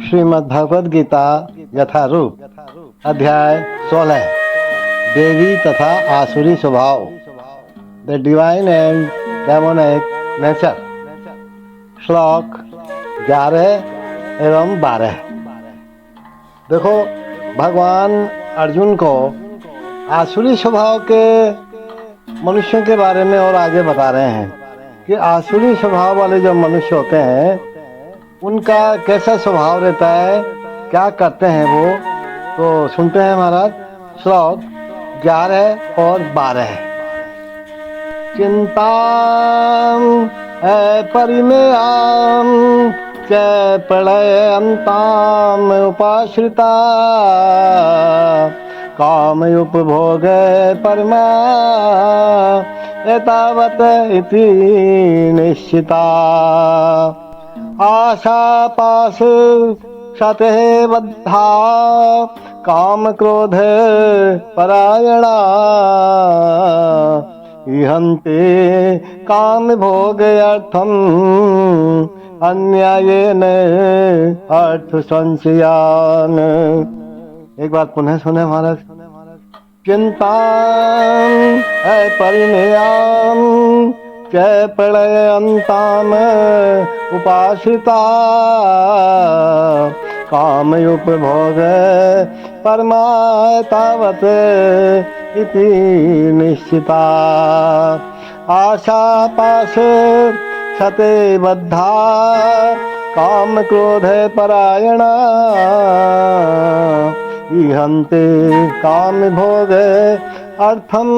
श्रीमद् भगवद गीता यथारूप अध्याय 16 देवी तथा आसुरी स्वभाव the divine and demonic nature. श्लोक 11 एवं 12। देखो, भगवान अर्जुन को आसुरी स्वभाव के मनुष्यों के बारे में और आगे बता रहे हैं कि आसुरी स्वभाव वाले जो मनुष्य होते हैं उनका कैसा स्वभाव रहता है, क्या करते हैं वो। तो सुनते हैं महाराज। श्लोक 11 और 12। चिंता परिमेयाम च प्रलयंताम उपाश्रिता कामयुपभोग परमा एतावत् इति निश्चिता आशा पाश शते बद्धा काम क्रोध परायणा इहन्ते काम भोग अर्थम अन्यायेन अर्थ संशयान। एक बार पुनः सुने महाराज। चिंता परिणयाम च प्रलयंताम उपाश्रिता कामयुपभोग परमा तावत् इति निश्चिता आशा पाश शते बद्धा काम क्रोध परायणा इहन्ते काम भोग अर्थम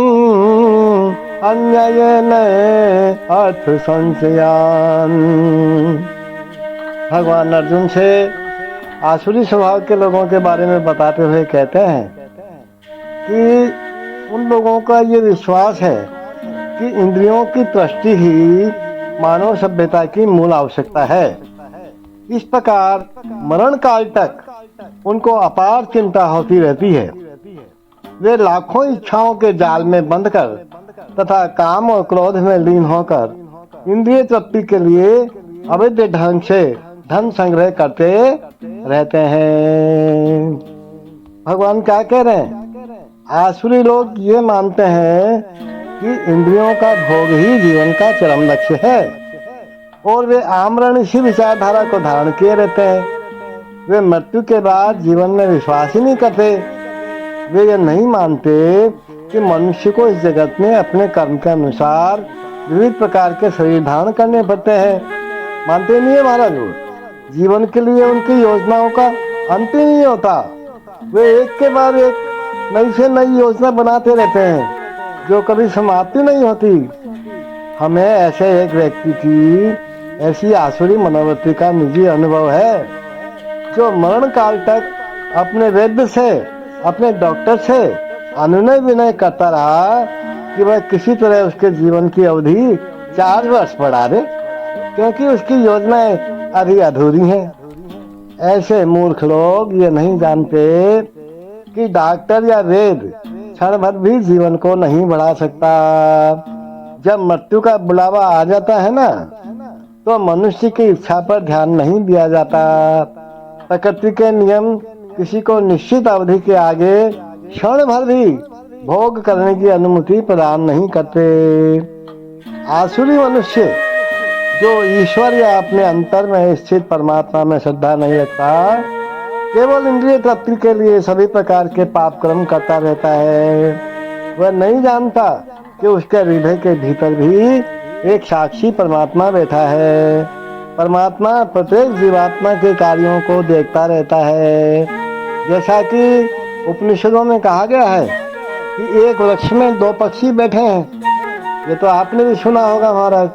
अन्यायेन अर्थ संशयान। भगवान अर्जुन से आसुरी स्वभाव के लोगों के बारे में बताते हुए कहते हैं कि उन लोगों का ये विश्वास है कि इंद्रियों की तुष्टि ही मानव सभ्यता की मूल आवश्यकता है। इस प्रकार मरण काल तक उनको अपार चिंता होती रहती है। वे लाखों इच्छाओं के जाल में बंद कर तथा काम और क्रोध में लीन होकर इंद्रिय तृप्ति के लिए अवैध ढंग से धन संग्रह करते रहते हैं। भगवान क्या कह रहे हैं? आसुरी लोग ये मानते हैं कि इंद्रियों का भोग ही जीवन का चरम लक्ष्य है और वे आमरण इसी विचारधारा को धारण किए रहते हैं। वे मृत्यु के बाद जीवन में विश्वास ही नहीं करते। वे ये नहीं मानते कि मनुष्य को इस जगत में अपने कर्म के अनुसार विविध प्रकार के शरीर धारण करने पड़ते हैं। मानते नहीं है महाराज। वो जीवन के लिए उनकी योजनाओं का अंत ही नहीं होता। वे एक के बाद एक नई से नई योजना बनाते रहते हैं जो कभी समाप्ति नहीं होती। हमें ऐसे एक व्यक्ति की ऐसी आसुरी मनोवृत्ति का निजी अनुभव है जो मरण काल तक अपने वैद्य से, अपने डॉक्टर से अनुनय विनय करता रहा कि वह किसी तरह उसके जीवन की अवधि 4 वर्ष बढ़ा दे, क्योंकि उसकी योजनाएं अभी अधूरी हैं। ऐसे मूर्ख लोग ये नहीं जानते कि डॉक्टर या वैद्य क्षण भर भी जीवन को नहीं बढ़ा सकता। जब मृत्यु का बुलावा आ जाता है ना, तो मनुष्य की इच्छा पर ध्यान नहीं दिया जाता। प्रकृति के नियम किसी को निश्चित अवधि के आगे क्षण भर भी भोग करने की अनुमति प्रदान नहीं करते। आसुरी मनुष्य जो ईश्वर या अपने अंतर में स्थित परमात्मा में श्रद्धा नहीं रखता, केवल इंद्रिय तृप्ति के लिए सभी प्रकार के पाप कर्म करता रहता है, वह नहीं जानता कि उसके हृदय के भीतर भी एक साक्षी परमात्मा बैठा है। परमात्मा प्रत्येक जीवात्मा के कार्यों को देखता रहता है। जैसा कि उपनिषदों में कहा गया है कि एक वृक्ष में 2 पक्षी बैठे हैं। ये तो आपने भी सुना होगा महाराज।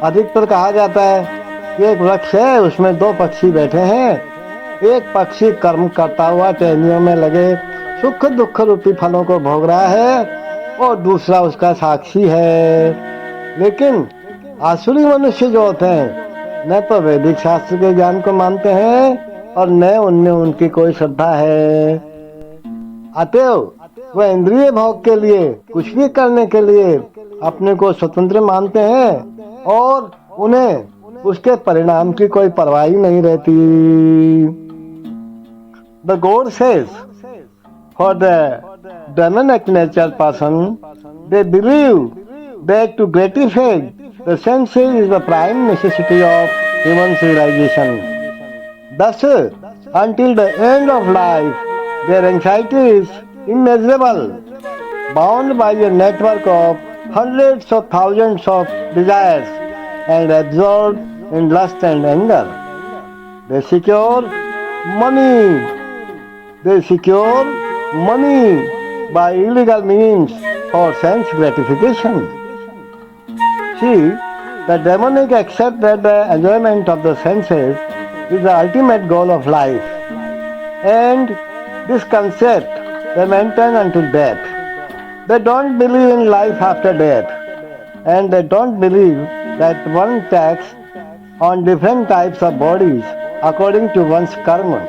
अधिकतर कहा जाता है कि एक वृक्ष है, उसमें 2 पक्षी बैठे हैं। एक पक्षी कर्म करता हुआ टहनियों में लगे सुख दुख रूपी फलों को भोग रहा है और दूसरा उसका साक्षी है। लेकिन आसुरी मनुष्य जो होते हैं, न तो वैदिक शास्त्र के ज्ञान को मानते हैं और न उनमें उनकी कोई श्रद्धा है। अतएव वह इंद्रिय भोग के लिए, कुछ भी करने के लिए अपने को स्वतंत्र मानते हैं और उन्हें उसके परिणाम की कोई परवाह ही नहीं रहती। The God says for the demonic nature person, they believe that to gratify the senses is the prime necessity of human civilization. Thus, until the end of life, their anxiety is immeasurable, bound by a network of hundreds of thousands of desires and absorbed in lust and anger. They secure money. They secure money by illegal means for sense gratification. See, the demonic accept that the enjoyment of the senses is the ultimate goal of life, and this concept they maintain until death. They don't believe in life after death, and they don't believe that one takes on different types of bodies according to one's karma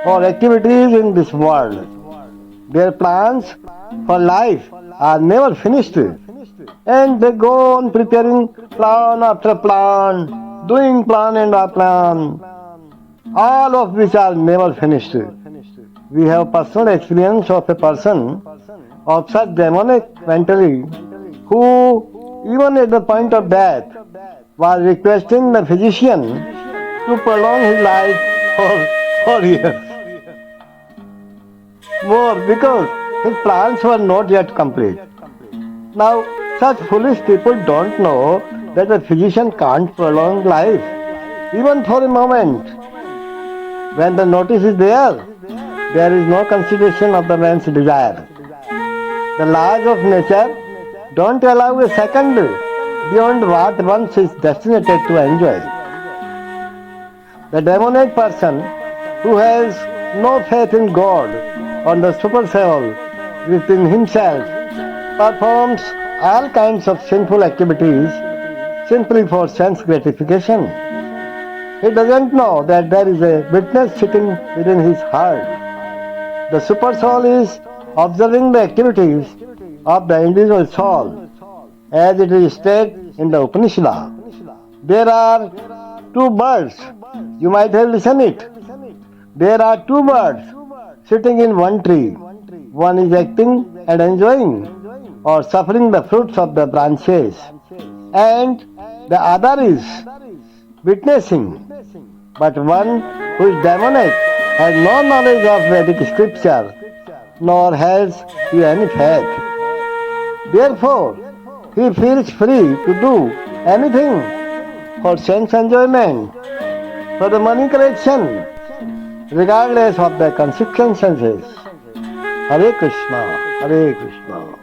or activities in this world. Their plans for life are never finished, and they go on preparing plan after plan, doing plan and a plan, all of which are never finished. We have personal experience of a person of such demonic mentally who, even at the point of death, was requesting the physician to prolong his life for 4 years more because his plans were not yet complete. Now, such foolish people don't know that a physician can't prolong life, even for a moment. When the notice is there is no consideration of the man's desire. The laws of nature don't allow a second beyond what one is destined to enjoy. The demonic person who has no faith in God or the super soul within himself performs all kinds of sinful activities simply for sense gratification. He doesn't know that there is a witness sitting within his heart. The super soul is observing the activities of the individual soul as it is stated in the Upanishad. There are two birds. You might have listened it. There are two birds sitting in one tree. One is acting and enjoying or suffering the fruits of the branches, and the other is witnessing. But one who is demonic has no knowledge of Vedic scripture, nor has he any faith. Therefore, he feels free to do anything for sense enjoyment, for the money collection, regardless of the consequences. Hare Krishna, Hare Krishna.